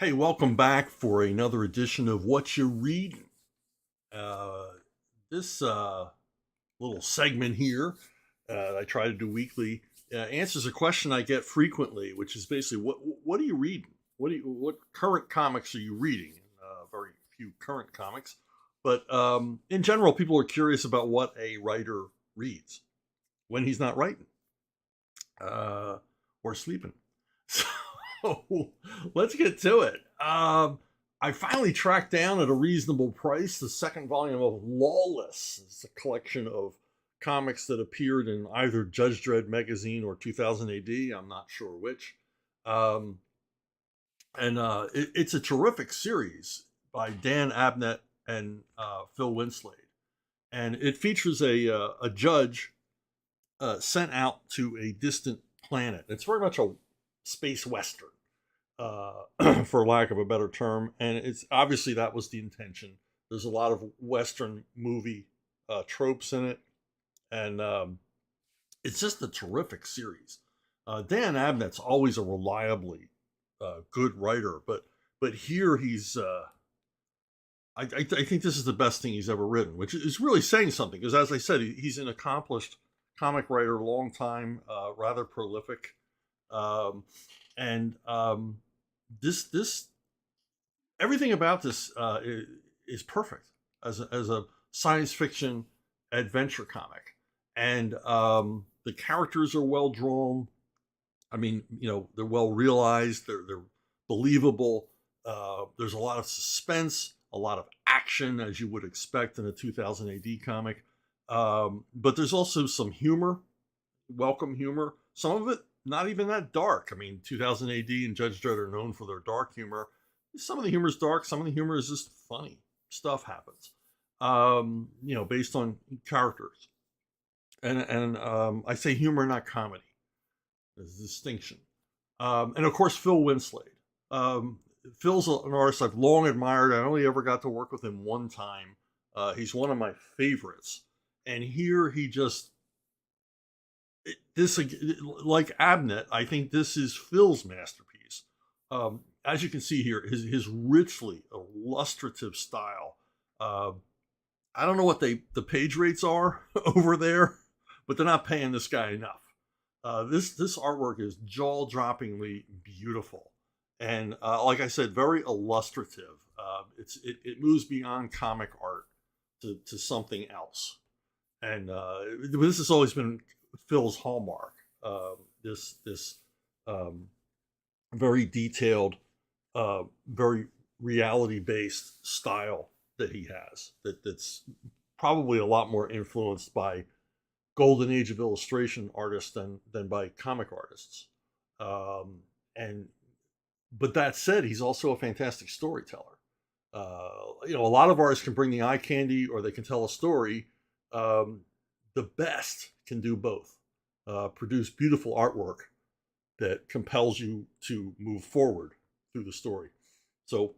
Hey, welcome back for another edition of Whatcha Readin. Uh, this little segment here I try to do weekly answers a question I get frequently, which is basically what are you reading? What current comics are you reading? Very few current comics, but in general, people are curious about what a writer reads when he's not writing uh, or sleeping. So let's get to it. I finally tracked down at a reasonable price the second volume of Lawless. It's a collection of comics that appeared in either Judge Dredd magazine or 2000 AD. I'm not sure which. Um, and it's a terrific series by Dan Abnett and Phil Winslade. And it features a judge sent out to a distant planet. It's very much a space western, for lack of a better term. And it's obviously that was the intention. There's a lot of western movie tropes in it, and it's just a terrific series. Dan Abnett's always a reliably good writer, but here he's. I think this is the best thing he's ever written, which is really saying something because, as I said, he's an accomplished comic writer, long time, rather prolific, um, and this everything about this is perfect as a science fiction adventure comic, and the characters are well drawn. I mean, they're well realized. They're believable. There's a lot of suspense, a lot of action, as you would expect in a 2000 AD comic. But there's also some humor, welcome humor. Some of it not even that dark. I mean, 2000 AD and Judge Dredd are known for their dark humor. Some of the humor is dark. Some of the humor is just funny. Stuff happens, based on characters. And I say humor, not comedy. There's a distinction. And of course, Phil Winslade. Phil's an artist I've long admired. I only ever got to work with him one time. He's one of my favorites. And here he just this like Abnett. I think this is Phil's masterpiece. As you can see here, his richly illustrative style. Uh, I don't know what the page rates are over there, but they're not paying this guy enough. This artwork is jaw droppingly beautiful, and like I said, very illustrative. It moves beyond comic art to something else, and this has always been Phil's hallmark. This very detailed, very reality based style that he has. That's probably a lot more influenced by golden age of illustration artists than by comic artists. And but that said, he's also a fantastic storyteller. A lot of artists can bring the eye candy or they can tell a story. Um, the best can do both. Produce beautiful artwork that compels you to move forward through the story. So,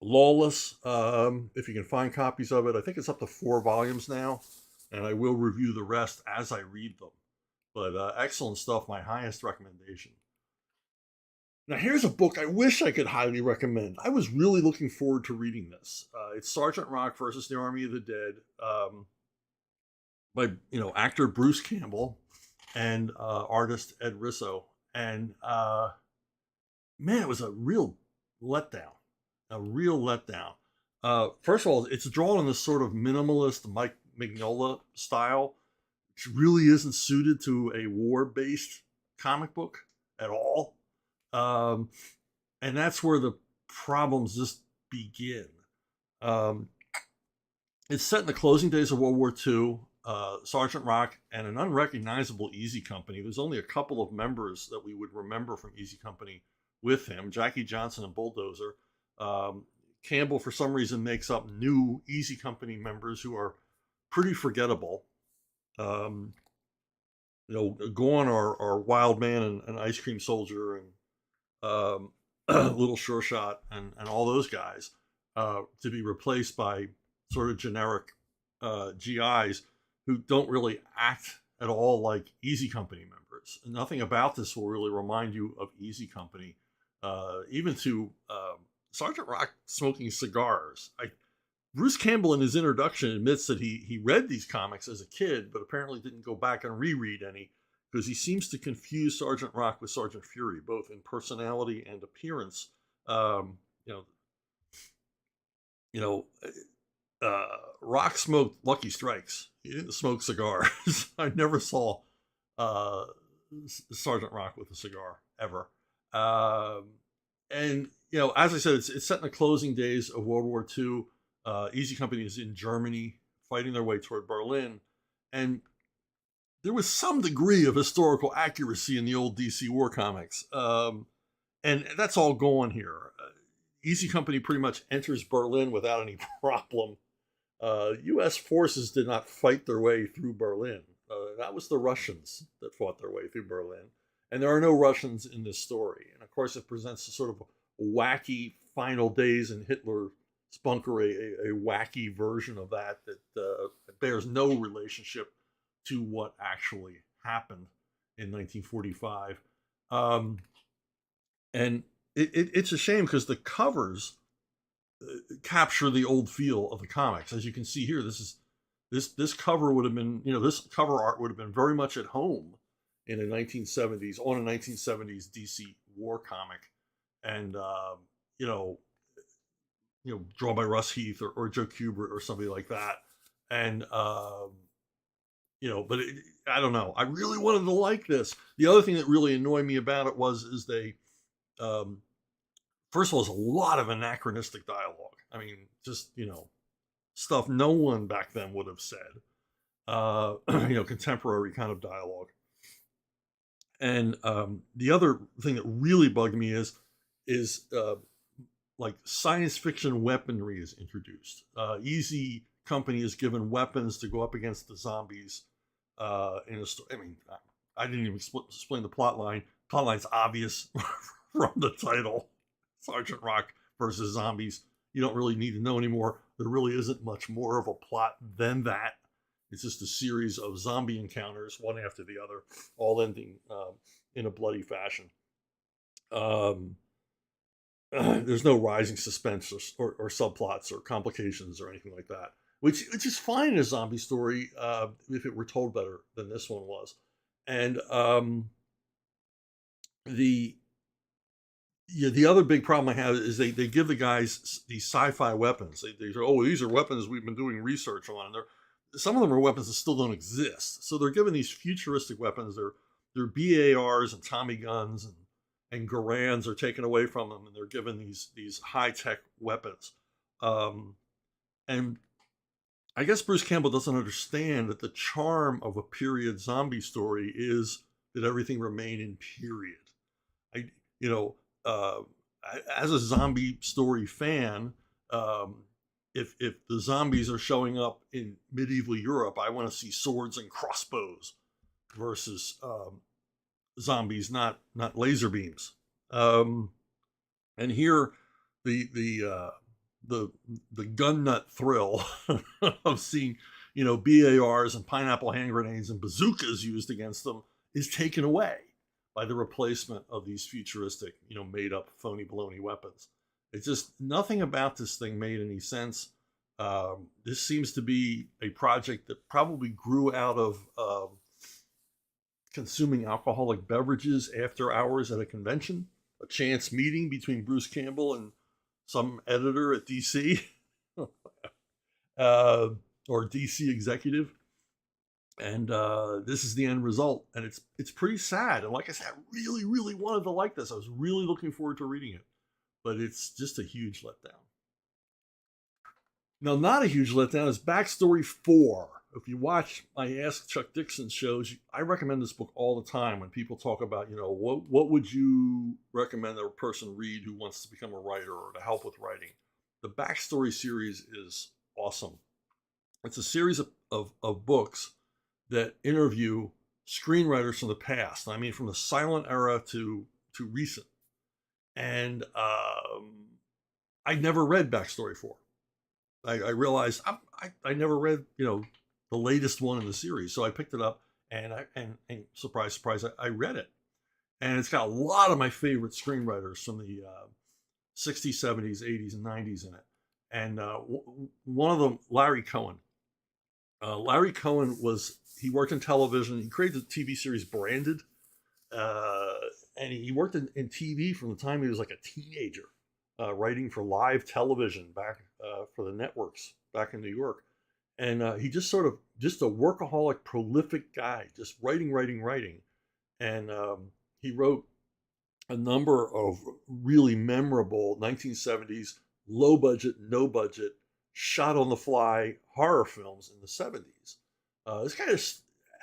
Lawless, if you can find copies of it, I think it's up to 4 volumes now, and I will review the rest as I read them. But excellent stuff, my highest recommendation. Now, here's a book I wish I could highly recommend. I was really looking forward to reading this. It's Sergeant Rock versus the Army of the Dead, by actor Bruce Campbell and artist Ed Risso. And man, it was a real letdown. A real letdown. First of all, it's drawn in this sort of minimalist Mike Mignola style, which really isn't suited to a war-based comic book at all. Um, and that's where the problems just begin. Um, it's set in the closing days of World War II. Sergeant Rock and an unrecognizable Easy Company. There's only a couple of members that we would remember from Easy Company with him, Jackie Johnson and Bulldozer. Um, Campbell, for some reason, makes up new Easy Company members who are pretty forgettable. Um, Gorn or Wild Man and Ice Cream Soldier and Little Sure Shot and all those guys to be replaced by sort of generic GIs who don't really act at all like Easy Company members. Nothing about this will really remind you of Easy Company. even to Sergeant Rock smoking cigars. Bruce Campbell, in his introduction, admits that he read these comics as a kid, but apparently didn't go back and reread any, because he seems to confuse Sergeant Rock with Sergeant Fury, both in personality and appearance. Um, you know, you know, Rock smoked Lucky Strikes. He didn't smoke cigars. I never saw uh, Sergeant Rock with a cigar ever. And as I said, it's set in the closing days of World War II. Easy Company is in Germany, fighting their way toward Berlin, and there was some degree of historical accuracy in the old DC War comics, and that's all gone here. Easy Company pretty much enters Berlin without any problem. U.S. forces did not fight their way through Berlin. That was the Russians that fought their way through Berlin. And there are no Russians in this story. And of course, it presents a sort of wacky final days in Hitler's bunker, a wacky version of that bears no relationship to what actually happened in 1945. And it's a shame because the covers capture the old feel of the comics. As you can see here, this cover would have been, this cover art would have been very much at home in the 1970s, on a 1970s DC war comic, and drawn by Russ Heath or Joe Kubert or somebody like that. And but I don't know. I really wanted to like this. The other thing that really annoyed me about it is they, first of all, there's a lot of anachronistic dialogue. I mean, just stuff no one back then would have said. Contemporary kind of dialogue. And the other thing that really bugged me is like science fiction weaponry is introduced. Easy Company is given weapons to go up against the zombies in a story. I mean, I didn't even explain the plot line. Plot line's obvious from the title. Sergeant Rock versus zombies. You don't really need to know anymore. There really isn't much more of a plot than that. It's just a series of zombie encounters, one after the other, all ending in a bloody fashion. There's no rising suspense or subplots or complications or anything like that, which is fine in a zombie story if it were told better than this one was. And the other big problem I have is they give the guys these sci-fi weapons. They say, oh, these are weapons we've been doing research on. And some of them are weapons that still don't exist. So they're given these futuristic weapons. They're BARs and Tommy guns and Garands are taken away from them, and they're given these high-tech weapons. And I guess Bruce Campbell doesn't understand that the charm of a period zombie story is that everything remain in period. As a zombie story fan, if the zombies are showing up in medieval Europe, I want to see swords and crossbows versus zombies, not laser beams. And here, the gun nut thrill of seeing BARs and pineapple hand grenades and bazookas used against them is taken away by the replacement of these futuristic, made up phony baloney weapons. It's just nothing about this thing made any sense. This seems to be a project that probably grew out of consuming alcoholic beverages after hours at a convention, a chance meeting between Bruce Campbell and some editor at DC or DC executive. And this is the end result. And it's pretty sad. And like I said, I really, really wanted to like this. I was really looking forward to reading it. But it's just a huge letdown. Now, not a huge letdown is Backstory 4. If you watch my Ask Chuck Dixon shows, I recommend this book all the time when people talk about, what would you recommend a person read who wants to become a writer or to help with writing? The Backstory series is awesome. It's a series of books that interview screenwriters from the past. I mean, from the silent era to recent. And I never read Backstory 4. I realized I never read, the latest one in the series. So I picked it up and surprise, surprise, I read it. and it's got a lot of my favorite screenwriters from the 60s, 70s, 80s, and 90s in it. And one of them, Larry Cohen. Larry Cohen he worked in television. He created the TV series Branded. Uh, and he worked in TV from the time he was like a teenager, writing for live television back for the networks back in New York. And he just just a workaholic, prolific guy, just writing. And he wrote a number of really memorable 1970s low budget, no budget, shot on the fly horror films in the 70s. This guy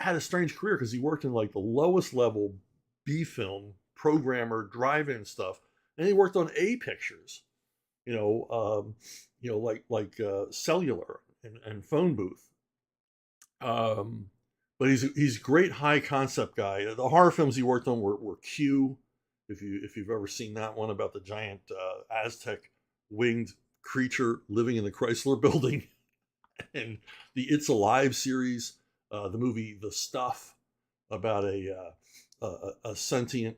had a strange career because he worked in like the lowest level B film programmer drive-in stuff, and he worked on A pictures, like cellular and phone booth. But he's a great high concept guy. The horror films he worked on were Q, if you've ever seen that one about the giant Aztec winged creature living in the Chrysler Building, and the It's Alive series, the movie The Stuff about a sentient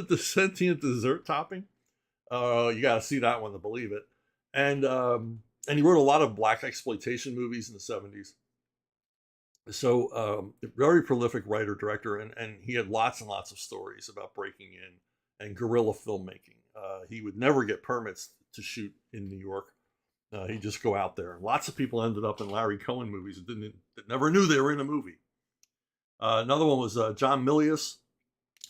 the sentient dessert topping. You got to see that one to believe it. And he wrote a lot of black exploitation movies in the 70s. So very prolific writer director, and he had lots and lots of stories about breaking in and guerrilla filmmaking. He would never get permits to shoot in New York. He'd just go out there. Lots of people ended up in Larry Cohen movies that never knew they were in a movie. Another one was John Milius.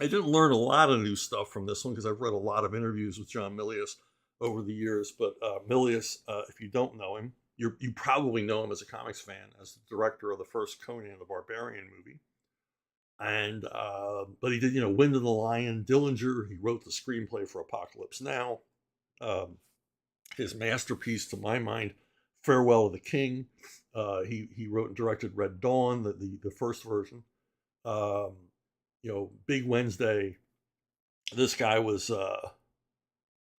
I didn't learn a lot of new stuff from this one because I've read a lot of interviews with John Milius over the years. But Milius, if you don't know him, you probably know him as a comics fan, as the director of the first Conan the Barbarian movie. And but he did, Wind of the Lion, Dillinger. He wrote the screenplay for Apocalypse Now. His masterpiece, to my mind, Farewell of the King. He wrote and directed Red Dawn, the first version. Big Wednesday. This guy was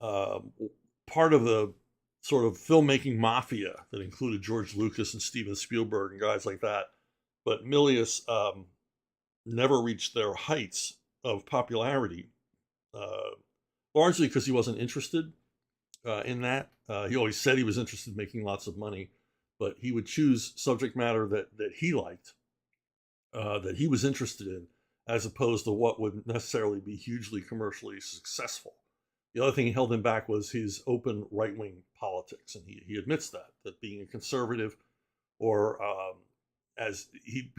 part of the sort of filmmaking mafia that included George Lucas and Steven Spielberg and guys like that. But Milius never reached their heights of popularity, largely because he wasn't interested in that. He always said he was interested in making lots of money, but he would choose subject matter that he liked, that he was interested in, as opposed to what would necessarily be hugely commercially successful. The other thing held him back was his open right-wing politics, and he admits that being a conservative, or as he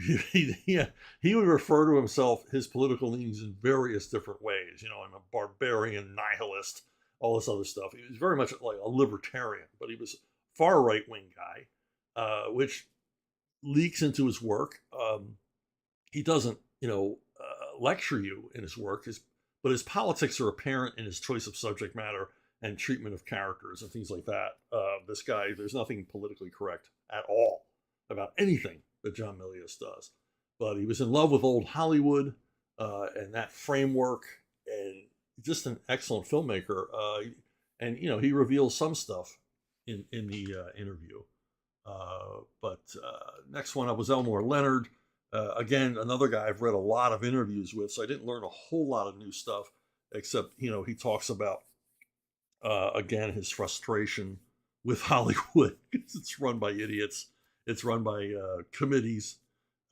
would refer to himself, his political leanings in various different ways. I'm a barbarian nihilist, all this other stuff. He was very much like a libertarian, but he was a far right-wing guy, which leaks into his work. He doesn't, lecture you in his work, but his politics are apparent in his choice of subject matter and treatment of characters and things like that. This guy, there's nothing politically correct at all about anything that John Milius does. But he was in love with old Hollywood and that framework, and just an excellent filmmaker. And he reveals some stuff in the interview. But next one up was Elmore Leonard. Again, another guy I've read a lot of interviews with, so I didn't learn a whole lot of new stuff, except, he talks about, again, his frustration with Hollywood. It's run by idiots. It's run by committees.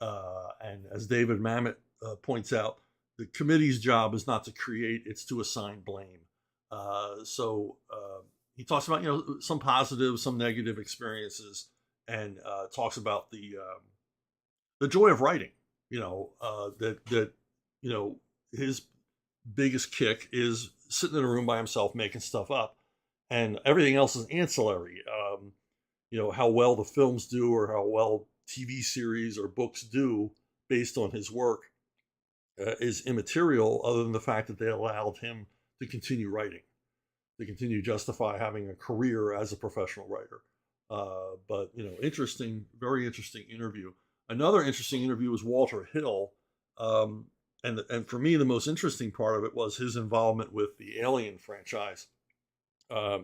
And as David Mamet points out, the committee's job is not to create, it's to assign blame. So he talks about, some positive, some negative experiences, and talks about the joy of writing. That his biggest kick is sitting in a room by himself making stuff up, and everything else is ancillary. How well the films do, or how well TV series or books do based on his work, is immaterial, other than the fact that they allowed him to continue writing, to continue justify having a career as a professional writer. But interesting, very interesting interview. Another interesting interview was Walter Hill, and for me the most interesting part of it was his involvement with the Alien franchise.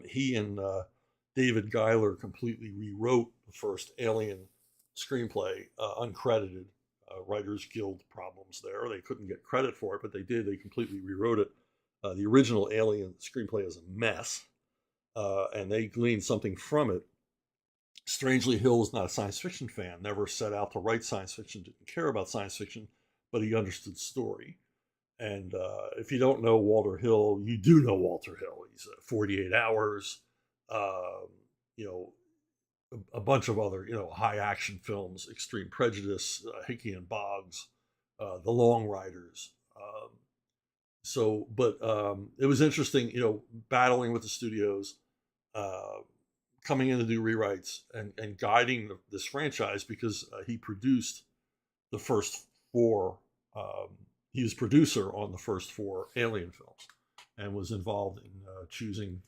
He and David Giler completely rewrote the first Alien screenplay, uncredited, Writers Guild problems there. They couldn't get credit for it, but they did. They completely rewrote it. The original Alien screenplay is a mess, and they gleaned something from it. Strangely, Hill was not a science fiction fan, never set out to write science fiction, didn't care about science fiction, but he understood story. And if you don't know Walter Hill, you do know Walter Hill. He's 48 Hours, you know, a bunch of other, you know, high action films, Extreme Prejudice, Hickey and Boggs, The Long Riders. But it was interesting, you know, battling with the studios, coming in to do rewrites and guiding this franchise because he produced the first four. He was producer on the first four Alien films and was involved in choosing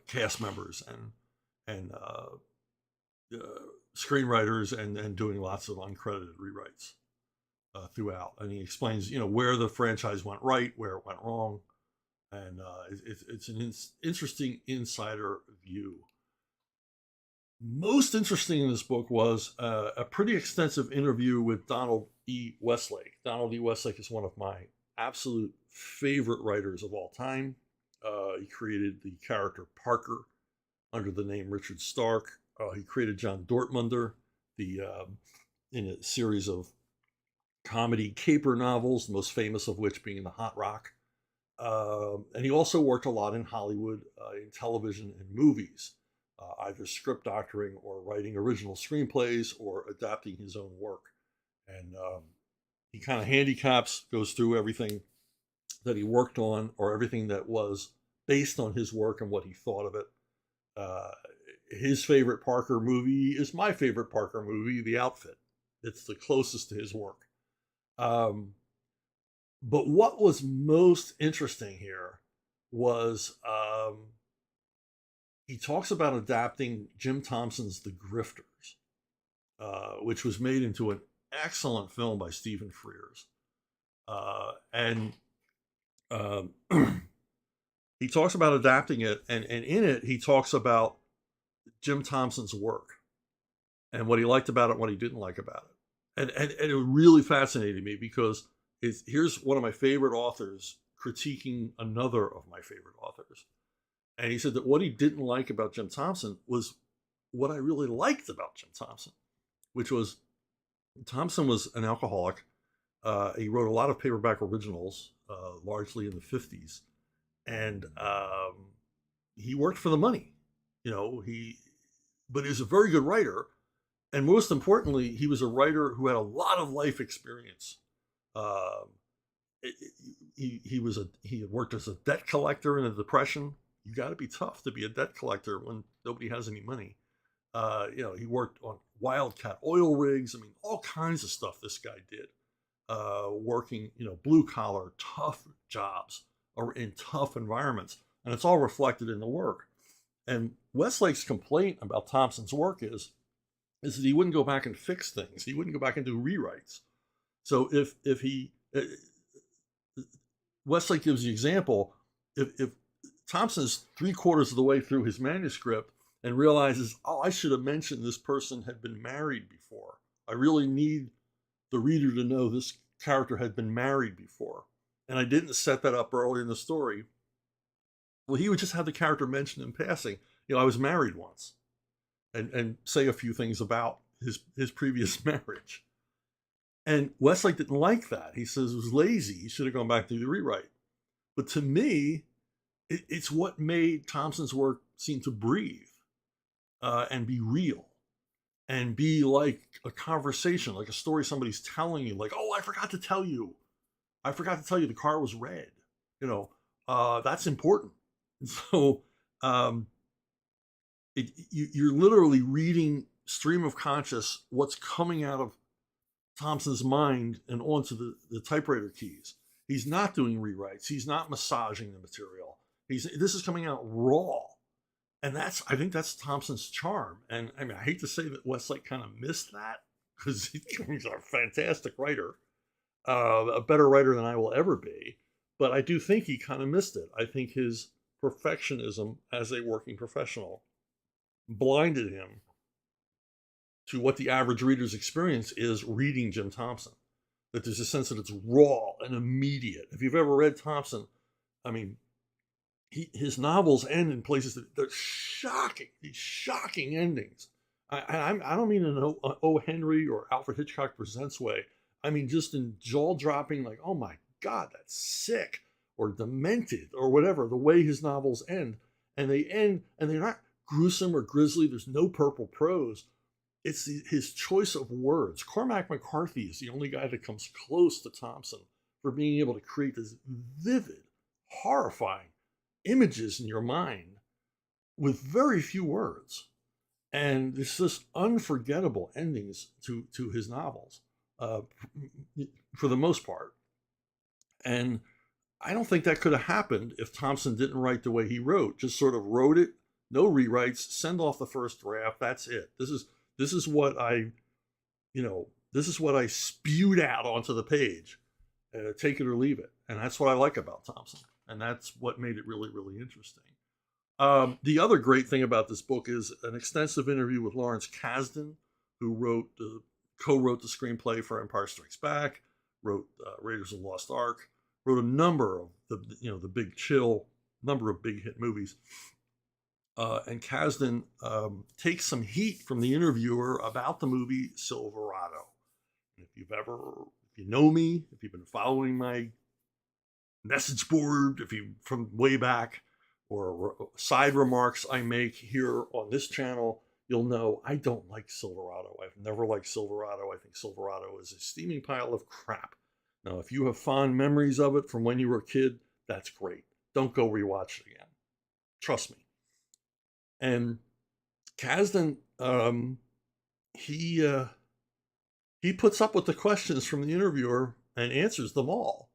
cast members and screenwriters and doing lots of uncredited rewrites throughout. And he explains, you know, where the franchise went right, where it went wrong, and it's an interesting insider view. Most interesting in this book was a pretty extensive interview with Donald E. Westlake. Donald E. Westlake is one of my absolute favorite writers of all time. He created the character Parker under the name Richard Stark. He created John Dortmunder, in a series of comedy caper novels, the most famous of which being The Hot Rock. And he also worked a lot in Hollywood, in television and movies, either script doctoring or writing original screenplays or adapting his own work. And he kind of handicaps, goes through everything that he worked on or everything that was based on his work and what he thought of it. His favorite Parker movie is my favorite Parker movie, The Outfit. It's the closest to his work. But what was most interesting here was he talks about adapting Jim Thompson's The Grifters, which was made into an excellent film by Stephen Frears. He talks about adapting it, and in it, he talks about Jim Thompson's work and what he liked about it and what he didn't like about it. And it really fascinated me because here's one of my favorite authors critiquing another of my favorite authors. And he said that what he didn't like about Jim Thompson was what I really liked about Jim Thompson, which was Thompson was an alcoholic. He wrote a lot of paperback originals, largely in the 50s. And he worked for the money. You know, but he was a very good writer. And most importantly, he was a writer who had a lot of life experience. He had worked as a debt collector in the Depression. You got to be tough to be a debt collector when nobody has any money. You know, he worked on wildcat oil rigs. I mean, all kinds of stuff this guy did. Working, you know, blue collar, tough jobs or in tough environments. And it's all reflected in the work. And Westlake's complaint about Thompson's work is that he wouldn't go back and fix things. He wouldn't go back and do rewrites. So if he, Westlake gives the example, if Thompson's 3/4 of the way through his manuscript and realizes, oh, I should have mentioned this person had been married before. I really need the reader to know this character had been married before. And I didn't set that up early in the story. Well, he would just have the character mention in passing, you know, I was married once, and say a few things about his previous marriage. And Westlake didn't like that. He says it was lazy. He should have gone back to the rewrite. But to me, it's what made Thompson's work seem to breathe and be real and be like a conversation, like a story somebody's telling you, like, oh, I forgot to tell you the car was red. You know, that's important. And so you're literally reading stream of conscious what's coming out of Thompson's mind and onto the typewriter keys. He's not doing rewrites. He's not massaging the material. This is coming out raw. And I think that's Thompson's charm. And I mean, I hate to say that Westlake kind of missed that because he's a fantastic writer, a better writer than I will ever be. But I do think he kind of missed it. I think his perfectionism as a working professional blinded him to what the average reader's experience is reading Jim Thompson. That there's a sense that it's raw and immediate. If you've ever read Thompson, I mean, his novels end in places that they're shocking, these shocking endings. I don't mean in an O. Henry or Alfred Hitchcock Presents way. I mean, just in jaw-dropping, like, oh my God, that's sick, or demented, or whatever, the way his novels end. And they end, and they're not gruesome or grisly. There's no purple prose. It's his choice of words. Cormac McCarthy is the only guy that comes close to Thompson for being able to create this vivid, horrifying images in your mind with very few words. And it's just unforgettable endings to his novels, for the most part. And I don't think that could have happened if Thompson didn't write the way he wrote. Just sort of wrote it, no rewrites, send off the first draft. That's it. This is what I spewed out onto the page. Take it or leave it. And that's what I like about Thompson. And that's what made it really, really interesting. The other great thing about this book is an extensive interview with Lawrence Kasdan, who co-wrote the screenplay for Empire Strikes Back, wrote Raiders of the Lost Ark, wrote a number of the Big Chill, number of big hit movies. And Kasdan takes some heat from the interviewer about the movie Silverado. And if you know me, if you've been following my message board, from way back, or side remarks I make here on this channel, you'll know I don't like Silverado. I've never liked Silverado. I think Silverado is a steaming pile of crap. Now, if you have fond memories of it from when you were a kid, that's great. Don't go rewatch it again. Trust me. And Kasdan, he puts up with the questions from the interviewer and answers them all,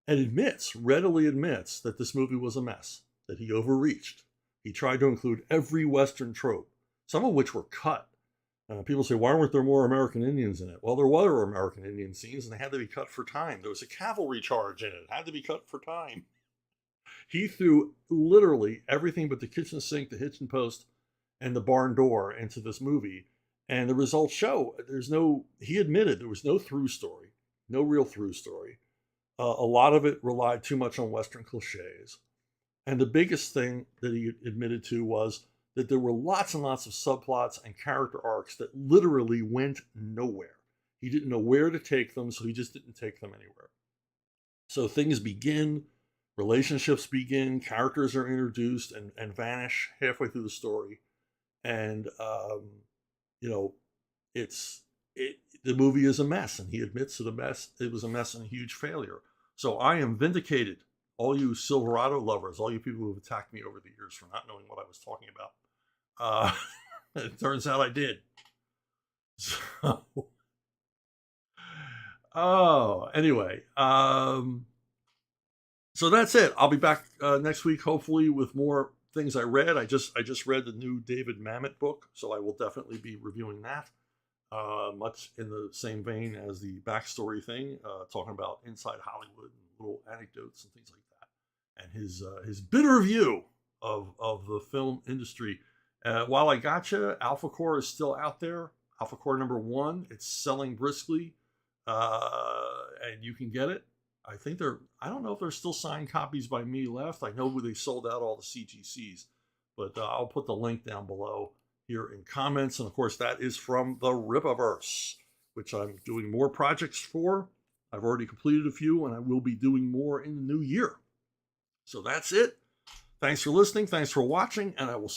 and readily admits that this movie was a mess, that he overreached. He tried to include every Western trope, some of which were cut. People say, why weren't there more American Indians in it? Well, there were American Indian scenes, and they had to be cut for time. There was a cavalry charge in it. It had to be cut for time. He threw literally everything but the kitchen sink, the hitching post, and the barn door into this movie. And the results show he admitted there was no through story, no real through story. A lot of it relied too much on Western cliches. And the biggest thing that he admitted to was that there were lots and lots of subplots and character arcs that literally went nowhere. He didn't know where to take them, so he just didn't take them anywhere. So things begin, relationships begin, characters are introduced and vanish halfway through the story. And, the movie is a mess, and he admits to the mess. It was a mess and a huge failure. So I am vindicated, all you Silverado lovers, all you people who have attacked me over the years for not knowing what I was talking about. It turns out I did. So, anyway, so that's it. I'll be back next week, hopefully, with more things I read. I just read the new David Mamet book, so I will definitely be reviewing that. Much in the same vein as the backstory thing, talking about inside Hollywood and little anecdotes and things like that, and his bitter view of the film industry. While I gotcha, Alpha Core is still out there. Alpha Core #1, it's selling briskly, and you can get it. I don't know if there's still signed copies by me left. I know they sold out all the CGCs, but I'll put the link down below here in comments. And of course, that is from the Rippaverse, which I'm doing more projects for. I've already completed a few, and I will be doing more in the new year. So that's it. Thanks for listening. Thanks for watching, and I will